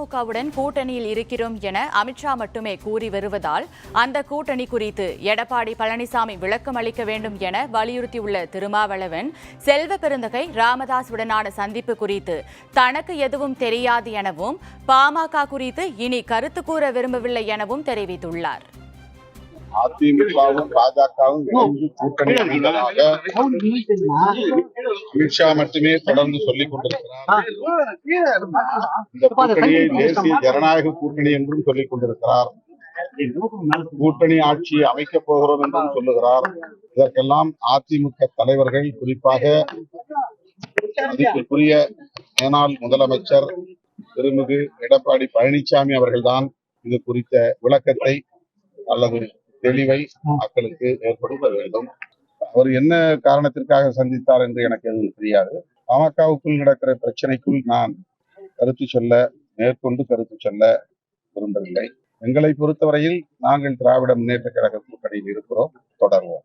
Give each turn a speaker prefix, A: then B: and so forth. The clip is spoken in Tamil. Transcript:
A: அதிமுகவுடன் கூட்டணியில் இருக்கிறோம் என அமித்ஷா மட்டுமே கூறி வருவதால் அந்த கூட்டணி குறித்து எடப்பாடி பழனிசாமி விளக்கம் அளிக்க வேண்டும் என வலியுறுத்தியுள்ள திருமாவளவன், செல்வ பெருந்தகை ராமதாசுடனான சந்திப்பு குறித்து தனக்கு எதுவும் தெரியாது எனவும் பாமக குறித்து இனி கருத்து கூற விரும்பவில்லை எனவும் தெரிவித்துள்ளார்.
B: அதிமுகவும் பாஜகவும் இணைந்து கூட்டணி அமைந்ததாக அமித்ஷா மட்டுமே தொடர்ந்து சொல்லிக் கொண்டிருக்கிறார். இந்த கூட்டணியை தேசிய ஜனநாயக கூட்டணி என்றும் சொல்லிக் கொண்டிருக்கிறார். கூட்டணி ஆட்சியை அமைக்கப் போகிறோம் என்றும் சொல்லுகிறார். இதற்கெல்லாம் அதிமுக தலைவர்கள், குறிப்பாக மதிப்பிற்குரிய மேனாள் முதலமைச்சர் திருமிகு எடப்பாடி பழனிசாமி அவர்கள்தான் இது குறித்த விளக்கத்தை அல்லது தெளிவை மக்களுக்கு ஏற்படுத்த வேண்டும். அவர் என்ன காரணத்திற்காக சந்தித்தார் என்று எனக்கு எதுவும் தெரியாது. பாமகவுக்குள் நடக்கிற பிரச்சனைக்குள் நான் மேற்கொண்டு கருத்து சொல்ல விரும்பவில்லை. எங்களை பொறுத்தவரையில் நாங்கள் திராவிட முன்னேற்ற கழக கூட்டணியில் இருக்கிறோம், தொடர்வோம்.